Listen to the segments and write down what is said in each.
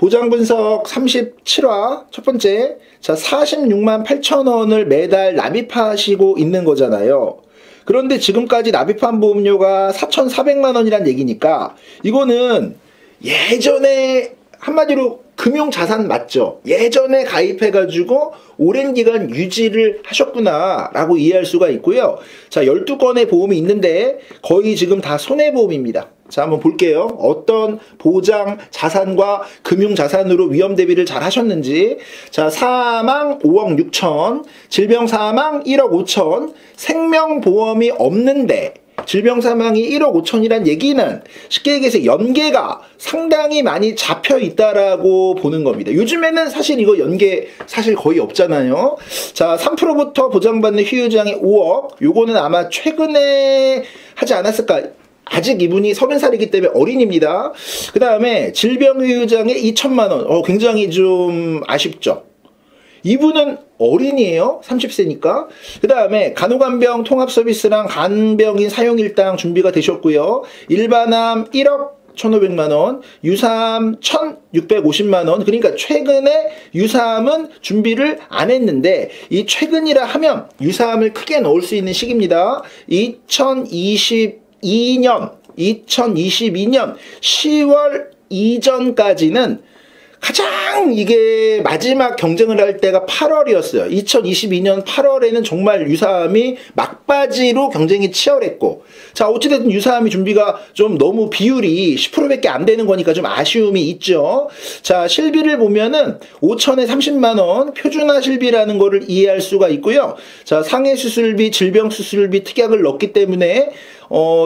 보장 분석 37화 첫 번째. 자, 46만 8천 원을 매달 납입하시고 있는 거잖아요. 그런데 지금까지 납입한 보험료가 4,400만 원이란 얘기니까 이거는 예전에 한마디로 금융자산 맞죠? 예전에 가입해가지고 오랜 기간 유지를 하셨구나 라고 이해할 수가 있고요. 자, 12건의 보험이 있는데 거의 지금 다 손해보험입니다. 자, 한번 볼게요. 어떤 보장 자산과 금융자산으로 위험 대비를 잘 하셨는지. 자, 사망 5억 6천, 질병 사망 1억 5천, 생명보험이 없는데 질병 사망이 1억 5천이란 얘기는 쉽게 얘기해서 연계가 상당히 많이 잡혀 있다라고 보는 겁니다. 요즘에는 사실 이거 연계 사실 거의 없잖아요. 자, 3%부터 보장받는 휴유장이 5억. 요거는 아마 최근에 하지 않았을까? 아직 이분이 30살이기 때문에 어린입니다. 그 다음에 질병휴유장에 2천만 원. 굉장히 좀 아쉽죠. 이분은 어린이에요. 30세니까. 그 다음에 간호간병 통합서비스랑 간병인 사용일당 준비가 되셨고요. 일반암 1억 1,500만 원, 유사암 1,650만 원. 그러니까 최근에 유사암은 준비를 안 했는데 이 최근이라 하면 유사암을 크게 넣을 수 있는 시기입니다. 2022년 10월 이전까지는 가장 이게 마지막 경쟁을 할 때가 8월이었어요. 2022년 8월에는 정말 유사암이 막바지로 경쟁이 치열했고, 자, 어찌됐든 유사암이 준비가 좀 너무 비율이 10%밖에 안 되는 거니까 좀 아쉬움이 있죠. 자, 실비를 보면은 5천에 30만 원 표준화 실비라는 거를 이해할 수가 있고요. 자, 상해 수술비, 질병 수술비 특약을 넣기 때문에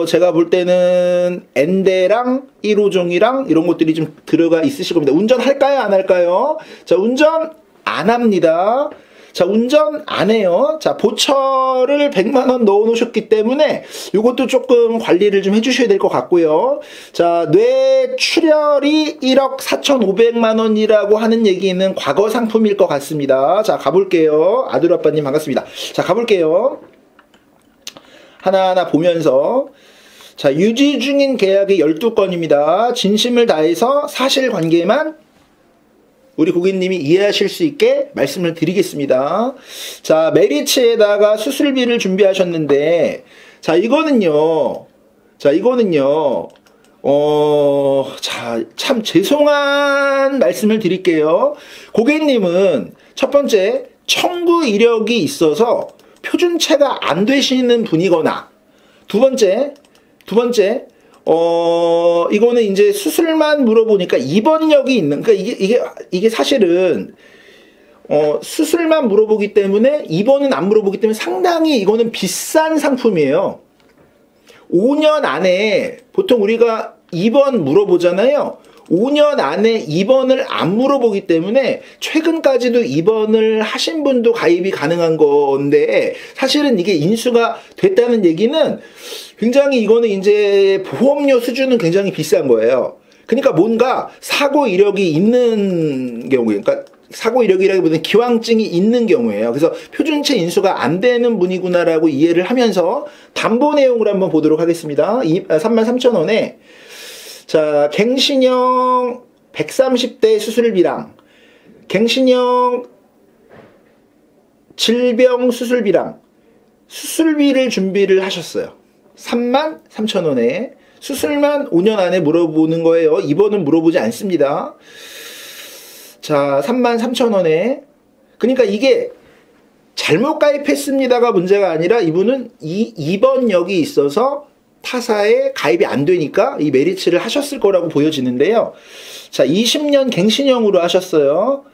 제가 볼 때는 엔데랑 1호종이랑 이런 것들이 좀 들어가 있으실 겁니다. 운전할까요? 안 할까요? 자, 운전 안 합니다. 자, 운전 안 해요. 자, 보철을 100만 원 넣어 놓으셨기 때문에 이것도 조금 관리를 좀 해주셔야 될 것 같고요. 자, 뇌출혈이 1억 4,500만 원이라고 하는 얘기는 과거 상품일 것 같습니다. 자, 가볼게요. 아들아빠님 반갑습니다. 자, 가볼게요. 하나하나 보면서, 자, 유지 중인 계약이 12건입니다. 진심을 다해서 사실관계만 우리 고객님이 이해하실 수 있게 말씀을 드리겠습니다. 자, 메리츠에다가 수술비를 준비하셨는데, 자, 이거는요, 참 죄송한 말씀을 드릴게요. 고객님은 첫 번째, 청구 이력이 있어서 표준체가 안 되시는 분이거나, 두 번째, 이거는 이제 수술만 물어보니까 입원력이 있는, 그러니까 이게 사실은, 수술만 물어보기 때문에, 입원은 안 물어보기 때문에 상당히 이거는 비싼 상품이에요. 5년 안에, 보통 우리가 입원 물어보잖아요. 5년 안에 입원을 안 물어보기 때문에 최근까지도 입원을 하신 분도 가입이 가능한 건데, 사실은 이게 인수가 됐다는 얘기는 굉장히 이거는 이제 보험료 수준은 굉장히 비싼 거예요. 그러니까 뭔가 사고 이력이 있는 경우에, 그러니까 사고 이력이라기보다는 기왕증이 있는 경우에요. 그래서 표준체 인수가 안 되는 분이구나라고 이해를 하면서 담보 내용을 한번 보도록 하겠습니다. 33,000원에 자, 갱신형 130대 수술비랑 갱신형 질병 수술비랑 수술비를 준비를 하셨어요. 33,000원에 수술만 5년 안에 물어보는 거예요. 입원은 물어보지 않습니다. 자, 33,000원에 그러니까 이게 잘못 가입했습니다가 문제가 아니라 이분은 입원력이 있어서 타사에 가입이 안 되니까 이 메리츠를 하셨을 거라고 보여지는데요. 자, 20년 갱신형으로 하셨어요.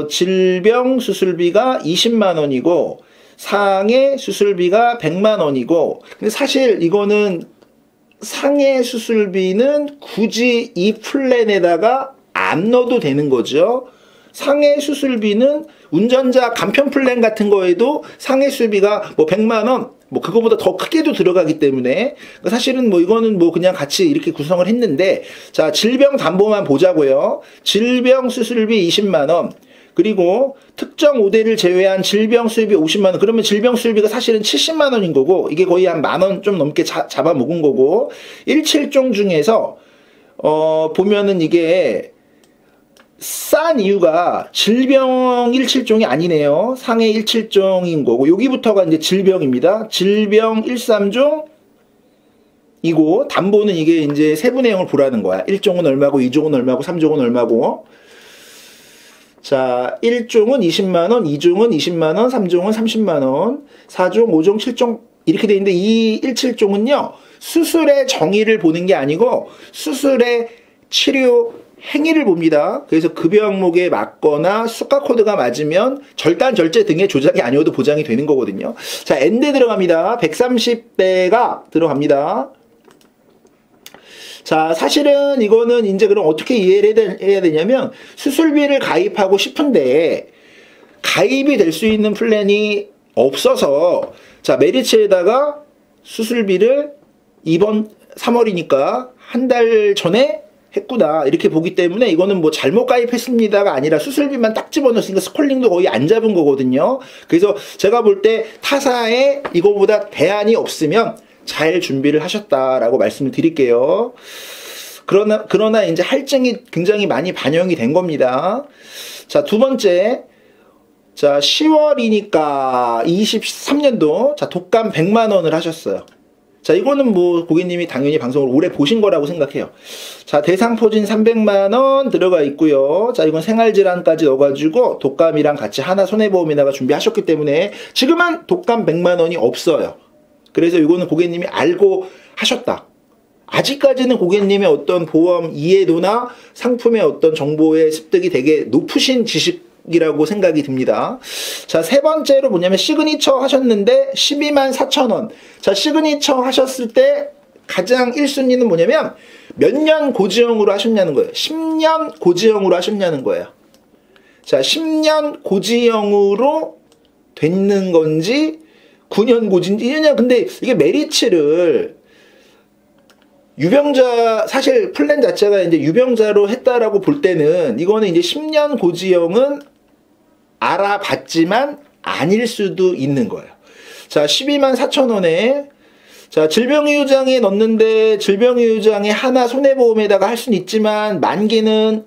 질병 수술비가 20만 원이고 상해 수술비가 100만 원이고, 근데 사실 이거는 상해 수술비는 굳이 이 플랜에다가 안 넣어도 되는 거죠. 상해 수술비는 운전자 간편 플랜 같은 거에도 상해 수술비가 뭐 100만 원, 뭐 그거보다 더 크게도 들어가기 때문에 사실은 뭐 이거는 뭐 그냥 같이 이렇게 구성을 했는데, 자, 질병 담보만 보자고요. 질병 수술비 20만 원, 그리고 특정 5대를 제외한 질병 수술비 50만 원. 그러면 질병 수술비가 사실은 70만 원인 거고, 이게 거의 한 만 원 좀 넘게 잡아먹은 거고, 1, 7종 중에서 보면은 이게 싼 이유가 질병 1실종이 아니네요. 상해 1실종인 거고, 여기부터가 이제 질병입니다. 질병 1, 3종이고, 담보는 이게 이제 세부 내용을 보라는 거야. 1종은 얼마고, 2종은 얼마고, 3종은 얼마고. 자, 1종은 20만원, 2종은 20만원, 3종은 30만원, 4종, 5종, 7종, 이렇게 돼 있는데, 이 1, 7종은요, 수술의 정의를 보는 게 아니고, 수술의 치료 행위를 봅니다. 그래서 급여 항목에 맞거나 수가 코드가 맞으면 절단, 절제 등의 조작이 아니어도 보장이 되는 거거든요. 자, N대 들어갑니다. 130대가 들어갑니다. 자, 사실은 이거는 이제 그럼 어떻게 이해를 해야 되냐면, 수술비를 가입하고 싶은데 가입이 될 수 있는 플랜이 없어서, 자, 메리츠에다가 수술비를 이번 3월이니까 한 달 전에 했구나, 이렇게 보기 때문에 이거는 뭐 잘못 가입했습니다가 아니라 수술비만 딱 집어넣었으니까 스콜링도 거의 안 잡은 거거든요. 그래서 제가 볼 때 타사에 이거보다 대안이 없으면 잘 준비를 하셨다라고 말씀을 드릴게요. 그러나 이제 할증이 굉장히 많이 반영이 된 겁니다. 자, 두 번째. 자, 10월이니까 23년도 자, 독감 100만 원을 하셨어요. 자, 이거는 뭐 고객님이 당연히 방송을 오래 보신 거라고 생각해요. 자, 대상포진 300만 원 들어가 있고요. 자, 이건 생활질환까지 넣어가지고 독감이랑 같이 하나 손해보험에다가 준비하셨기 때문에 지금은 독감 100만 원이 없어요. 그래서 이거는 고객님이 알고 하셨다. 아직까지는 고객님의 어떤 보험 이해도나 상품의 어떤 정보의 습득이 되게 높으신 지식이라고 생각이 듭니다. 자, 세 번째로 뭐냐면 시그니처 하셨는데 12만 4천 원. 자, 시그니처 하셨을 때 가장 1순위는 뭐냐면 몇 년 고지형으로 하셨냐는 거예요. 10년 고지형으로 하셨냐는 거예요. 자, 10년 고지형으로 됐는 건지 9년 고지인지. 근데 이게 메리츠를 유병자, 사실 플랜 자체가 이제 유병자로 했다라고 볼 때는 이거는 이제 10년 고지형은 알아봤지만 아닐 수도 있는 거예요. 자, 12만 4천 원에 자, 질병이유장에 넣는데 질병이유장에 하나 손해보험에다가 할 수는 있지만 만기는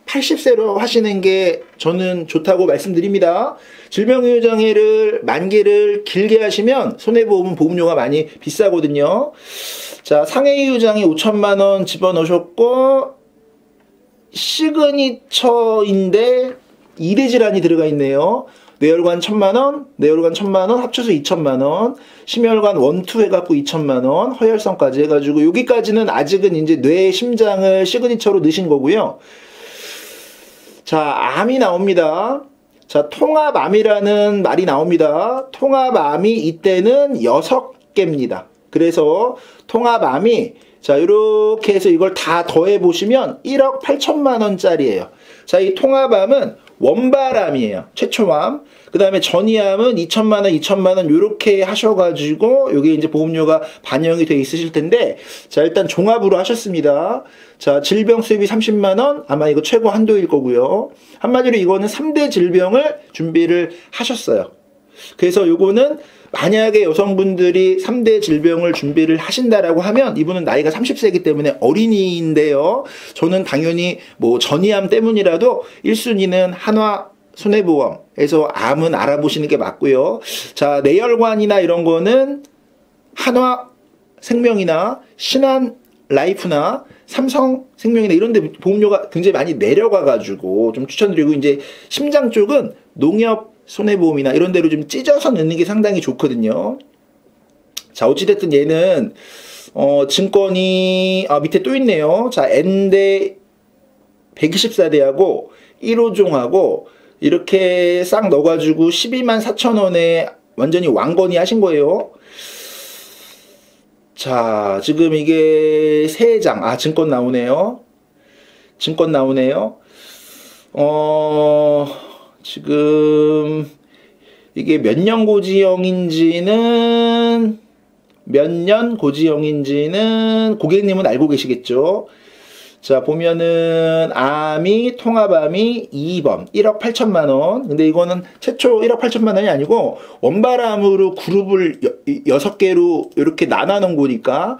80세로 하시는 게 저는 좋다고 말씀드립니다. 질병이유장애를 만기를 길게 하시면 손해보험은 보험료가 많이 비싸거든요. 자, 상해이유장애 5천만 원 집어넣으셨고 시그니처인데 2대 질환이 들어가 있네요. 뇌혈관 1,000만 원, 뇌혈관 1,000만 원, 합쳐서 2천만 원, 심혈관 1, 2 해갖고 2천만 원, 허혈성까지 해가지고 여기까지는 아직은 이제 뇌, 심장을 시그니처로 넣으신 거고요. 자, 암이 나옵니다. 자, 통합암이라는 말이 나옵니다. 통합암이 이때는 6개입니다. 그래서 통합암이 자, 이렇게 해서 이걸 다 더해 보시면 1억 8천만 원짜리예요. 자, 이 통합암은 원발암이에요. 최초암. 그 다음에 전이암은 2천만 원, 2천만 원 요렇게 하셔가지고 요게 이제 보험료가 반영이 돼 있으실 텐데, 자, 일단 종합으로 하셨습니다. 자, 질병 수입이 30만 원, 아마 이거 최고 한도일 거고요. 한마디로 이거는 3대 질병을 준비를 하셨어요. 그래서 요거는 만약에 여성분들이 3대 질병을 준비를 하신다라고 하면 이분은 나이가 30세이기 때문에 어린이인데요. 저는 당연히 뭐 전이암 때문이라도 1순위는 한화 손해보험에서 암은 알아보시는 게 맞고요. 자, 뇌혈관이나 이런 거는 한화 생명이나 신한 라이프나 삼성생명이나 이런 데 보험료가 굉장히 많이 내려가가지고 좀 추천드리고, 이제 심장 쪽은 농협 손해보험이나 이런 데로 좀 찢어서 넣는 게 상당히 좋거든요. 자, 어찌됐든 얘는 증권이 밑에 또 있네요. 자, N대 124대하고 1호종하고 이렇게 싹 넣어가지고 12만 4천 원에 완전히 왕건이 하신 거예요. 자, 지금 이게 3장, 증권 나오네요. 증권 나오네요. 지금 이게 몇 년 고지형인지는 고객님은 알고 계시겠죠. 자, 보면은 암이 통합암이 2번 1억 8천만 원. 근데 이거는 최초 1억 8천만 원이 아니고 원발암으로 그룹을 6개로 이렇게 나눠 놓은 거니까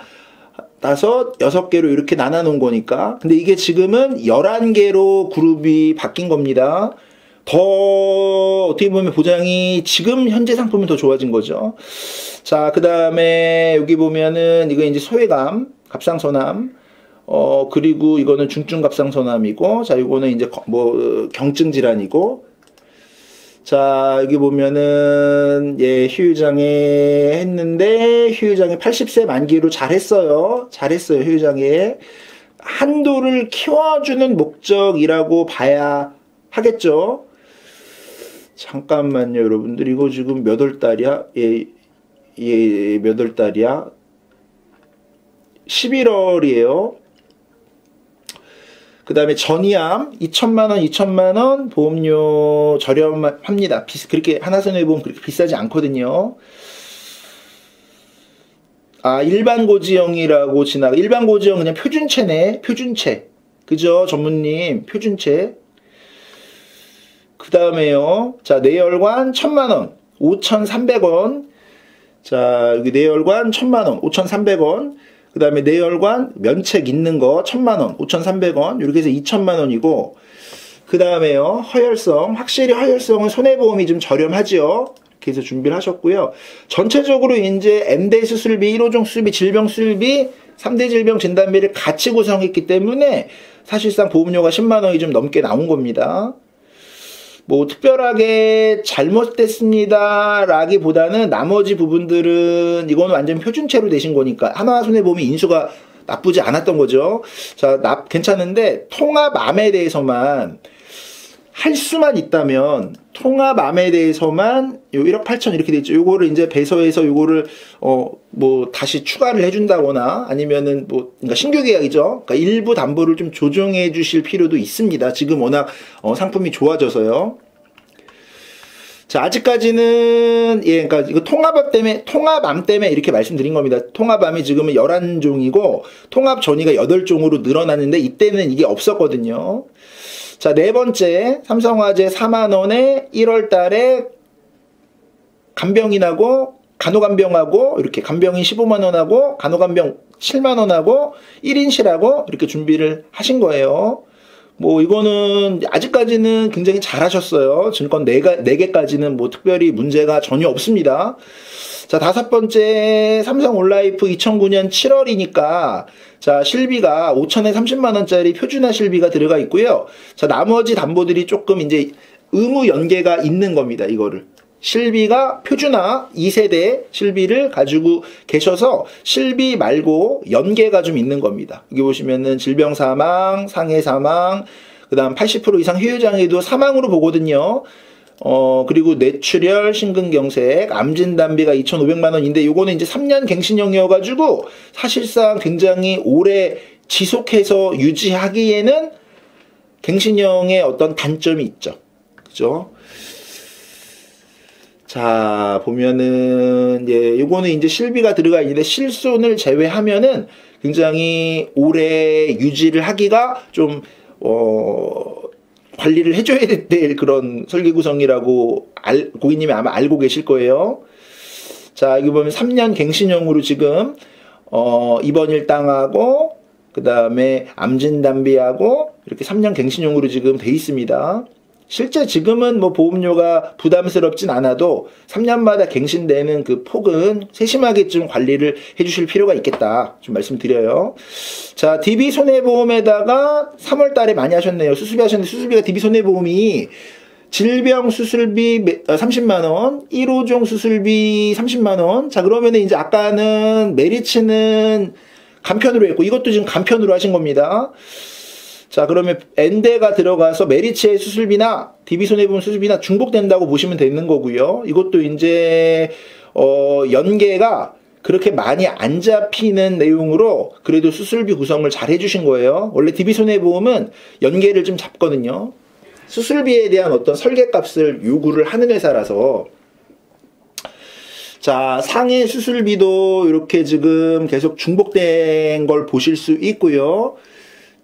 6개로 이렇게 나눠 놓은 거니까. 근데 이게 지금은 11개로 그룹이 바뀐 겁니다. 더 어떻게 보면 보장이 지금 현재 상품은 더 좋아진 거죠. 자, 그 다음에 여기 보면은 이거 이제 소외감, 갑상선암, 그리고 이거는 중증 갑상선암이고, 자, 이거는 이제 뭐 경증 질환이고, 자, 여기 보면은, 예, 휴유장애 했는데, 휴유장애 80세 만기로 잘했어요. 잘했어요, 휴유장애. 한도를 키워주는 목적이라고 봐야 하겠죠. 잠깐만요, 여러분들. 이거 지금 몇 월 달이야? 예, 몇 월 달이야? 11월이에요. 그 다음에 전이암 2천만원 보험료 저렴합니다. 그렇게 하나손해보험 그렇게 비싸지 않거든요. 아, 일반 고지형이라고 일반 고지형 그냥 표준체네. 표준체. 그죠? 전무님. 표준체. 그 다음에요. 자, 내혈관 1,000만원. 5,300원. 자, 여기 내혈관 1,000만원. 5,300원. 그 다음에 내혈관 면책 있는 거 1,000만원, 5,300원, 이렇게 해서 2,000만원이고, 그 다음에요, 허혈성. 확실히 허혈성은 손해보험이 좀 저렴하죠. 이렇게 해서 준비를 하셨고요. 전체적으로 이제 M대 수술비, 1호종 수술비, 질병 수술비, 3대 질병 진단비를 같이 구성했기 때문에 사실상 보험료가 10만원이 좀 넘게 나온 겁니다. 뭐 특별하게 잘못됐습니다 라기보다는 나머지 부분들은 이거는 완전 표준체로 되신 거니까 하나손해보험이 인수가 나쁘지 않았던 거죠. 자, 괜찮은데 통합암에 대해서만 할 수만 있다면 통합암에 대해서만 요 1억 8천 이렇게 돼 있죠. 요거를 이제 배서해서 요거를 뭐 다시 추가를 해준다거나 아니면은 뭐 그러니까 신규 계약이죠. 그러니까 일부 담보를 좀 조정해 주실 필요도 있습니다. 지금 워낙 상품이 좋아져서요. 자, 아직까지는 예, 그러니까 이거 통합암 때문에 이렇게 말씀드린 겁니다. 통합암이 지금은 11종이고 통합 전이가 8종으로 늘어났는데 이때는 이게 없었거든요. 자, 네 번째, 삼성화재 4만원에 1월 달에 간병인하고, 간호간병하고, 이렇게 간병인 15만원하고, 간호간병 7만원하고, 1인실하고, 이렇게 준비를 하신 거예요. 뭐, 이거는, 아직까지는 굉장히 잘 하셨어요. 증권 4개까지는 뭐, 특별히 문제가 전혀 없습니다. 자, 다섯 번째, 삼성 온라이프 2009년 7월이니까, 자, 실비가 5천에 30만원짜리 표준화 실비가 들어가 있고요. 자, 나머지 담보들이 조금 이제 의무 연계가 있는 겁니다, 이거를. 실비가 표준화 2세대 실비를 가지고 계셔서 실비 말고 연계가 좀 있는 겁니다. 여기 보시면은 질병 사망, 상해 사망, 그 다음 80% 이상 휴유장애도 사망으로 보거든요. 그리고 뇌출혈, 심근경색, 암진단비가 2,500만원인데 요거는 이제 3년 갱신형이어가지고 사실상 굉장히 오래 지속해서 유지하기에는 갱신형의 어떤 단점이 있죠. 그죠? 자, 보면은, 예, 요거는 이제 실비가 들어가 있는데 실손을 제외하면은 굉장히 오래 유지를 하기가 좀, 관리를 해줘야 될 그런 설계 구성이라고 고객님이 아마 알고 계실 거예요. 자, 여기 보면 3년 갱신형으로 지금, 입원일 땅하고, 그 다음에 암진단비하고, 이렇게 3년 갱신형으로 지금 돼 있습니다. 실제 지금은 뭐 보험료가 부담스럽진 않아도 3년마다 갱신되는 그 폭은 세심하게 좀 관리를 해주실 필요가 있겠다. 좀 말씀드려요. 자, DB 손해보험에다가 3월 달에 많이 하셨네요. 수술비 하셨는데 수술비가 DB 손해보험이 질병 수술비 30만원, 1호종 수술비 30만원. 자, 그러면은 이제 아까는 메리츠는 간편으로 했고 이것도 지금 간편으로 하신 겁니다. 자, 그러면 N대가 들어가서 메리츠의 수술비나 DB손해보험 수술비나 중복된다고 보시면 되는 거고요. 이것도 이제 연계가 그렇게 많이 안 잡히는 내용으로 그래도 수술비 구성을 잘 해주신 거예요. 원래 DB손해보험은 연계를 좀 잡거든요. 수술비에 대한 어떤 설계값을 요구를 하는 회사라서. 자, 상해 수술비도 이렇게 지금 계속 중복된 걸 보실 수 있고요.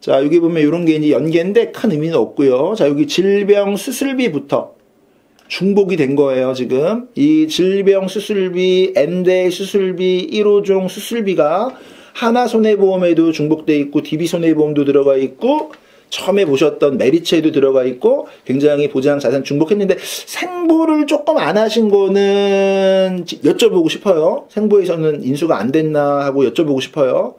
자, 여기 보면 이런 게 이제 연계인데 큰 의미는 없고요. 자, 여기 질병 수술비부터 중복이 된 거예요, 지금. 이 질병 수술비, N대 수술비, 1호종 수술비가 하나손해보험에도 중복돼 있고 DB손해보험도 들어가 있고 처음에 보셨던 메리츠에도 들어가 있고 굉장히 보장 자산 중복했는데 생보를 조금 안 하신 거는 여쭤보고 싶어요. 생보에서는 인수가 안 됐나 하고 여쭤보고 싶어요.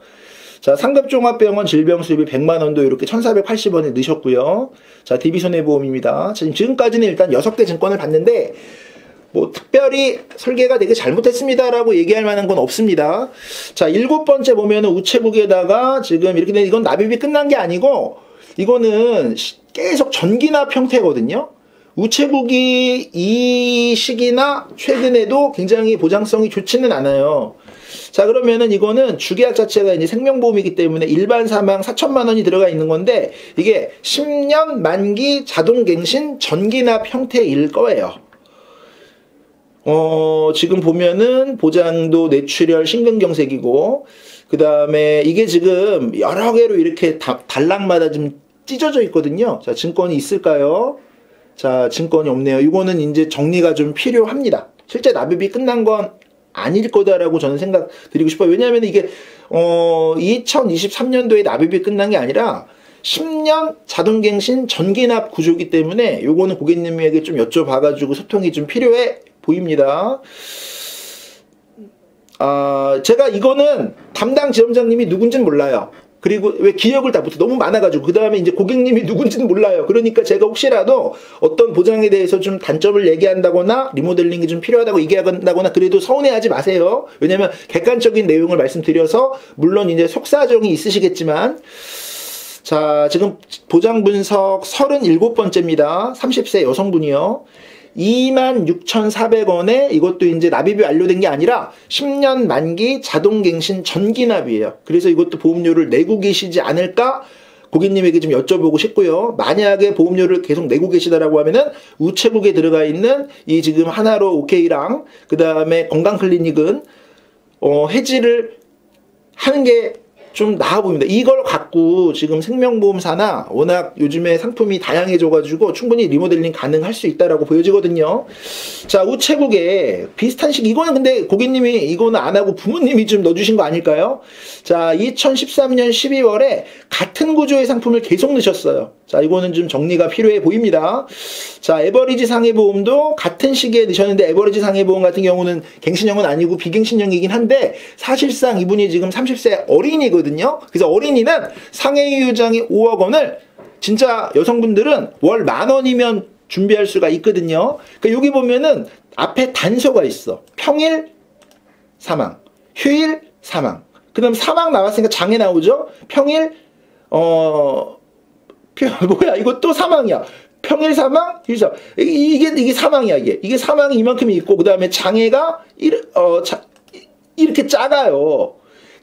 자, 상급종합병원 질병수입이 100만원도 이렇게 1480원에 넣으셨고요. 자, DB손해보험입니다. 지금까지는 일단 6개 증권을 봤는데 뭐 특별히 설계가 되게 잘못했습니다라고 얘기할 만한 건 없습니다. 자, 7번째 보면은 우체국에다가 지금 이렇게 된 이건 납입이 끝난 게 아니고 이거는 계속 전기납 형태거든요. 우체국이 이 시기나 최근에도 굉장히 보장성이 좋지는 않아요. 자, 그러면은 이거는 주계약 자체가 이제 생명보험이기 때문에 일반 사망 4천만 원이 들어가 있는 건데 이게 10년 만기 자동갱신 전기납 형태일 거예요. 지금 보면은 보장도 뇌출혈 심근경색이고 그 다음에 이게 지금 여러 개로 이렇게 단락마다 좀 찢어져 있거든요. 자, 증권이 있을까요? 자, 증권이 없네요. 이거는 이제 정리가 좀 필요합니다. 실제 납입이 끝난 건 아닐 거다라고 저는 생각 드리고 싶어요. 왜냐하면 이게 2023년도에 납입이 끝난 게 아니라 10년 자동갱신 전기납 구조이기 때문에 요거는 고객님에게 좀 여쭤봐가지고 소통이 좀 필요해 보입니다. 제가 이거는 담당 지점장님이 누군지는 몰라요. 그리고 왜 기억을 다 못해 너무 많아가지고 그 다음에 이제 고객님이 누군지는 몰라요. 그러니까 제가 혹시라도 어떤 보장에 대해서 좀 단점을 얘기한다거나 리모델링이 좀 필요하다고 얘기한다거나 그래도 서운해하지 마세요. 왜냐면 객관적인 내용을 말씀드려서 물론 이제 속사정이 있으시겠지만 자, 지금 보장 분석 37번째입니다. 30세 여성분이요. 26,400원에 이것도 이제 납입이 완료된 게 아니라 10년 만기 자동갱신 전기납이에요. 그래서 이것도 보험료를 내고 계시지 않을까 고객님에게 좀 여쭤보고 싶고요. 만약에 보험료를 계속 내고 계시다라고 하면은 우체국에 들어가 있는 이 지금 하나로 오케이랑 그 다음에 건강클리닉은 해지를 하는 게 좀 나아 보입니다. 이걸 갖고 지금 생명보험사나 워낙 요즘에 상품이 다양해져가지고 충분히 리모델링 가능할 수 있다라고 보여지거든요. 자, 우체국에 비슷한 식, 이거는 근데 고객님이 이거는 안 하고 부모님이 좀 넣어주신 거 아닐까요? 자, 2013년 12월에 같은 구조의 상품을 계속 넣으셨어요. 자, 이거는 좀 정리가 필요해 보입니다. 자, 에버리지 상해보험도 같은 시기에 넣으셨는데 에버리지 상해보험 같은 경우는 갱신형은 아니고 비갱신형이긴 한데 사실상 이분이 지금 30세 어린이거든요. 그래서 어린이는 상해유장이 5억 원을 진짜 여성분들은 월 10,000원이면 준비할 수가 있거든요. 그러니까 여기 보면은 앞에 단서가 있어. 평일 사망, 휴일 사망. 그 다음 사망 나왔으니까 장애 나오죠. 평일 뭐야 이거 또 사망이야. 평일 사망, 휴일 사망. 이게 사망이야. 이게 사망이 이만큼이 있고 그 다음에 장애가 이렇게 작아요.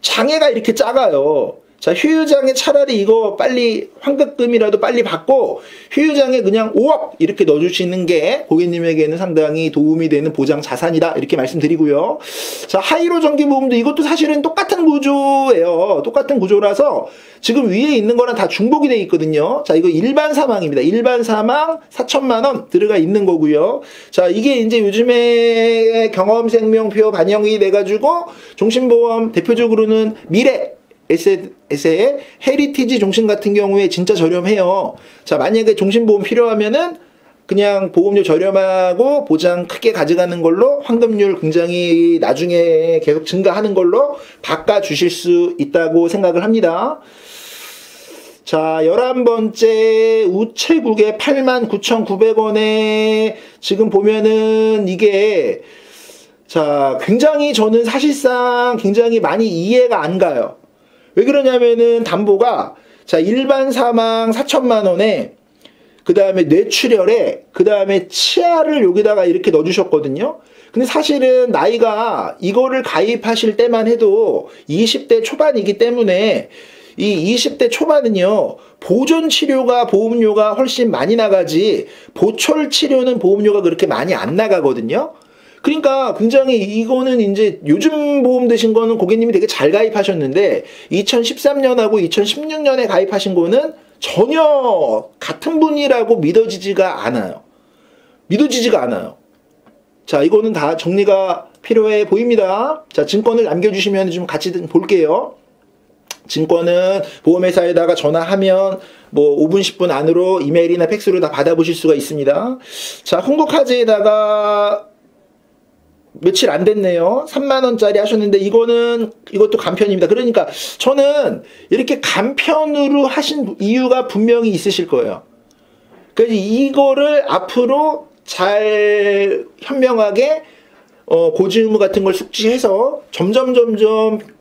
장애가 이렇게 작아요. 자, 휴유장애 차라리 이거 빨리 환급금이라도 빨리 받고 휴유장애 그냥 5억 이렇게 넣어주시는 게 고객님에게는 상당히 도움이 되는 보장 자산이다 이렇게 말씀드리고요. 자, 하이로 정기보험도 이것도 사실은 똑같은 구조예요. 똑같은 구조라서 지금 위에 있는 거랑 다 중복이 돼 있거든요. 자, 이거 일반 사망입니다. 일반 사망 4천만 원 들어가 있는 거고요. 자, 이게 이제 요즘에 경험생명표 반영이 돼가지고 종신보험 대표적으로는 미래 에세의 헤리티지 종신 같은 경우에 진짜 저렴해요. 자, 만약에 종신보험 필요하면은 그냥 보험료 저렴하고 보장 크게 가져가는 걸로 환급률 굉장히 나중에 계속 증가하는 걸로 바꿔주실 수 있다고 생각을 합니다. 자, 11번째 우체국에 89,900원에 지금 보면은 이게 자, 굉장히 저는 사실상 굉장히 많이 이해가 안 가요. 왜 그러냐면은 담보가 자, 일반 사망 4천만 원에 그 다음에 뇌출혈에 그 다음에 치아를 여기다가 이렇게 넣어주셨거든요. 근데 사실은 나이가 이거를 가입하실 때만 해도 20대 초반이기 때문에 이 20대 초반은요, 보존 치료가 보험료가 훨씬 많이 나가지 보철 치료는 보험료가 그렇게 많이 안 나가거든요. 그러니까 굉장히 이거는 이제 요즘 보험 되신 거는 고객님이 되게 잘 가입하셨는데 2013년하고 2016년에 가입하신 거는 전혀 같은 분이라고 믿어지지가 않아요. 믿어지지가 않아요. 자, 이거는 다 정리가 필요해 보입니다. 자, 증권을 남겨주시면 좀 같이 볼게요. 증권은 보험회사에다가 전화하면 뭐 5분 10분 안으로 이메일이나 팩스로 다 받아보실 수가 있습니다. 자, 홍보카드에다가 며칠 안 됐네요. 3만원짜리 하셨는데 이것도 간편입니다. 그러니까 저는 이렇게 간편으로 하신 이유가 분명히 있으실 거예요. 그래서 이거를 앞으로 잘 현명하게 고지 의무 같은 걸 숙지해서 점점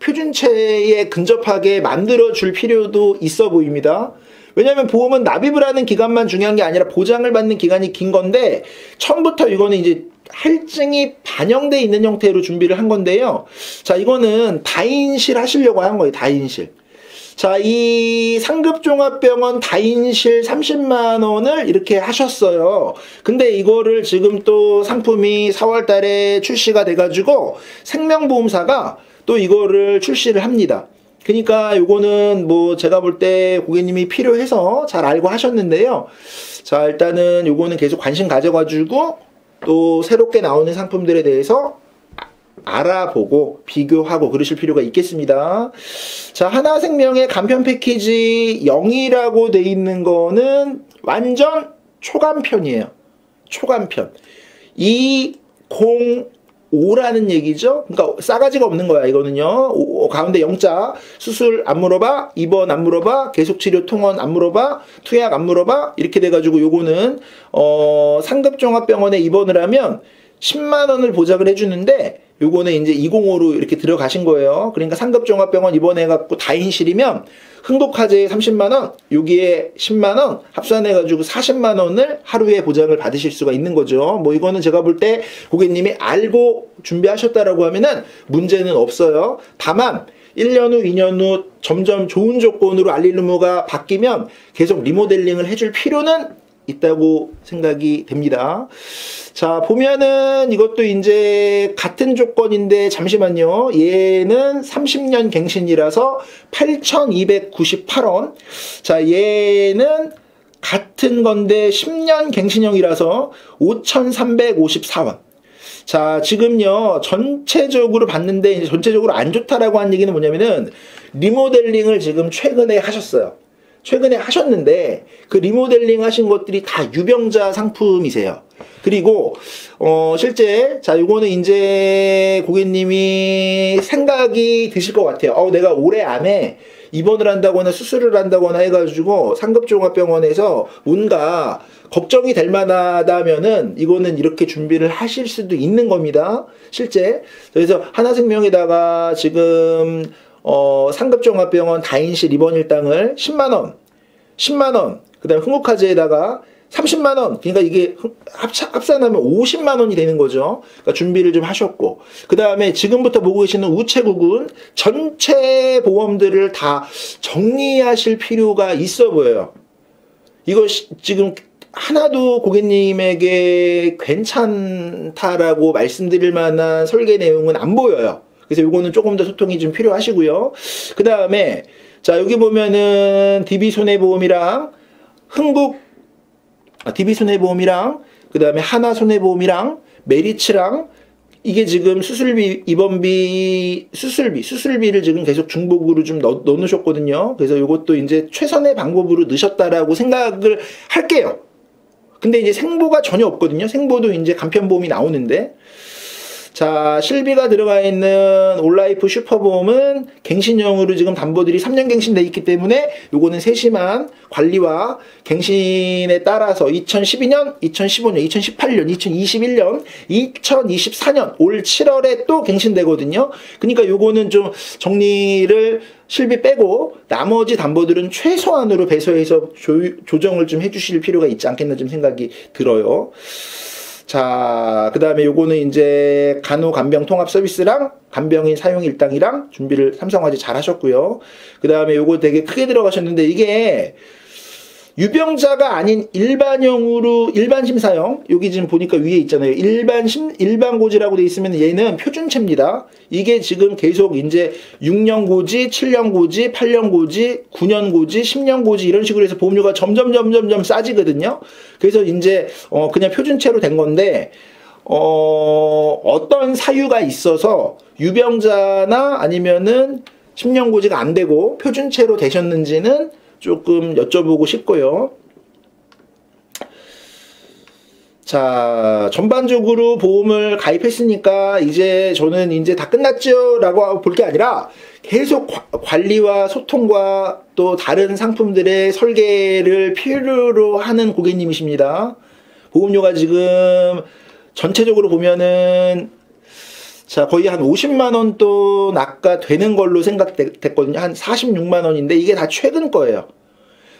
표준체에 근접하게 만들어 줄 필요도 있어 보입니다. 왜냐하면 보험은 납입을 하는 기간만 중요한 게 아니라 보장을 받는 기간이 긴 건데 처음부터 이거는 이제 할증이 반영되어 있는 형태로 준비를 한 건데요. 자, 이거는 다인실 하시려고 한 거예요. 다인실. 자, 이 상급종합병원 다인실 30만 원을 이렇게 하셨어요. 근데 이거를 지금 또 상품이 4월 달에 출시가 돼가지고 생명보험사가 또 이거를 출시를 합니다. 그러니까 요거는 뭐 제가 볼 때 고객님이 필요해서 잘 알고 하셨는데요. 자, 일단은 요거는 계속 관심 가져가지고 또 새롭게 나오는 상품들에 대해서 알아보고 비교하고 그러실 필요가 있겠습니다. 자, 하나생명의 간편 패키지 0이라고 돼 있는 거는 완전 초간편이에요. 초간편. 205라는 얘기죠. 그러니까 싸가지가 없는 거야, 이거는요. 가운데 0자, 수술 안 물어봐, 입원 안 물어봐, 계속치료 통원 안 물어봐, 투약 안 물어봐, 이렇게 돼가지고 요거는 상급종합병원에 입원을 하면 10만 원을 보장을 해주는데 요거는 이제 205로 이렇게 들어가신 거예요. 그러니까 상급종합병원 입원해갖고 다인실이면 흥독화재에 30만원, 여기에 10만원 합산해가지고 40만원을 하루에 보장을 받으실 수가 있는 거죠. 뭐 이거는 제가 볼 때 고객님이 알고 준비하셨다라고 하면은 문제는 없어요. 다만 1년 후, 2년 후 점점 좋은 조건으로 알릴 의무가 바뀌면 계속 리모델링을 해줄 필요는 있다고 생각이 됩니다. 자, 보면은 이것도 이제 같은 조건인데 잠시만요. 얘는 30년 갱신이라서 8,298원. 자, 얘는 같은 건데 10년 갱신형이라서 5,354원. 자, 지금요, 전체적으로 봤는데, 이제 전체적으로 안 좋다라고 한 얘기는 뭐냐면은, 리모델링을 지금 최근에 하셨어요. 최근에 하셨는데, 그 리모델링 하신 것들이 다 유병자 상품이세요. 그리고, 실제, 자, 요거는 이제 고객님이 생각이 드실 것 같아요. 내가 올해 안에 입원을 한다거나 수술을 한다거나 해가지고 상급종합병원에서 뭔가 걱정이 될 만하다면은 이거는 이렇게 준비를 하실 수도 있는 겁니다. 실제. 그래서 하나생명에다가 지금 상급종합병원 다인실 입원 일당을 10만원, 10만원, 그 다음에 흥국화재에다가 30만원, 그러니까 이게 합산하면 50만원이 되는 거죠. 그러니까 준비를 좀 하셨고, 그 다음에 지금부터 보고 계시는 우체국은 전체 보험들을 다 정리하실 필요가 있어 보여요. 이거 지금 하나도 고객님에게 괜찮다라고 말씀드릴 만한 설계 내용은 안 보여요. 그래서 요거는 조금 더 소통이 좀 필요하시고요. 그 다음에 자, 여기 보면은 DB손해보험이랑 DB손해보험이랑 그 다음에 하나손해보험이랑 메리츠랑 이게 지금 수술비, 입원비, 수술비를 지금 계속 중복으로 좀 넣어놓으셨거든요. 그래서 요것도 이제 최선의 방법으로 넣으셨다라고 생각을 할게요. 근데 이제 생보가 전혀 없거든요. 생보도 이제 간편보험이 나오는데. 자, 실비가 들어가 있는 올라이프 슈퍼보험은 갱신형으로 지금 담보들이 3년 갱신돼 있기 때문에 요거는 세심한 관리와 갱신에 따라서 2012년, 2015년, 2018년, 2021년, 2024년 올 7월에 또 갱신되거든요. 그러니까 요거는 좀 정리를 실비 빼고 나머지 담보들은 최소한으로 배서해서 조정을 좀 해주실 필요가 있지 않겠나 좀 생각이 들어요. 자, 그 다음에 요거는 이제 간호 간병 통합 서비스랑 간병인 사용 일당이랑 준비를 삼성화재 잘 하셨고요. 그 다음에 요거 되게 크게 들어가셨는데 이게 유병자가 아닌 일반형으로 일반 심사형, 여기 지금 보니까 위에 있잖아요. 일반 고지라고 돼 있으면 얘는 표준체입니다. 이게 지금 계속 이제 6년 고지, 7년 고지, 8년 고지, 9년 고지, 10년 고지 이런 식으로 해서 보험료가 점점 싸지거든요. 그래서 이제 그냥 표준체로 된 건데 어떤 사유가 있어서 유병자나 아니면은 10년 고지가 안 되고 표준체로 되셨는지는 조금 여쭤보고 싶고요. 자, 전반적으로 보험을 가입했으니까 이제 저는 이제 다 끝났죠? 라고 볼 게 아니라 계속 관리와 소통과 또 다른 상품들의 설계를 필요로 하는 고객님이십니다. 보험료가 지금 전체적으로 보면은 자, 거의 한 50만원 또 낙가되는 걸로 생각됐거든요. 한 46만원인데 이게 다 최근 거예요.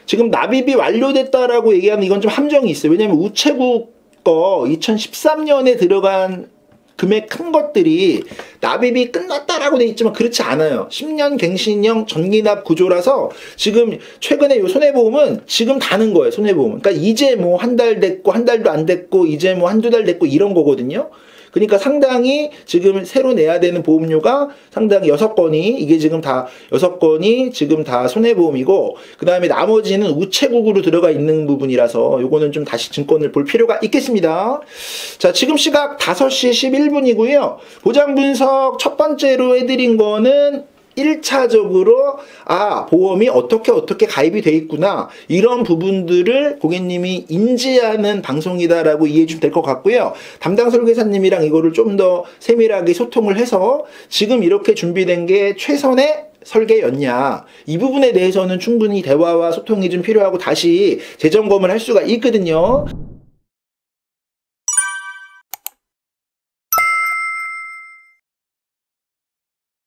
지금 납입이 완료됐다라고 얘기하면 이건 좀 함정이 있어요. 왜냐면 우체국 거 2013년에 들어간 금액 큰 것들이 납입이 끝났다라고 돼 있지만 그렇지 않아요. 10년 갱신형 전기납 구조라서 지금 최근에 요 손해보험은 지금 다는 거예요. 손해보험은. 그러니까 이제 뭐 한 달 됐고 한 달도 안 됐고 이제 뭐 한두 달 됐고 이런 거거든요. 그러니까 상당히 지금 새로 내야 되는 보험료가 상당히 6건이 이게 지금 다 6건이 지금 다 손해보험이고 그 다음에 나머지는 우체국으로 들어가 있는 부분이라서 요거는 좀 다시 증권을 볼 필요가 있겠습니다. 자, 지금 시각 5시 11분이고요. 보장 분석 첫 번째로 해드린 거는 1차적으로 보험이 어떻게 가입이 돼 있구나 이런 부분들을 고객님이 인지하는 방송이다라고 이해해 주시면 될 것 같고요. 담당 설계사님이랑 이거를 좀 더 세밀하게 소통을 해서 지금 이렇게 준비된 게 최선의 설계였냐 이 부분에 대해서는 충분히 대화와 소통이 좀 필요하고 다시 재점검을 할 수가 있거든요.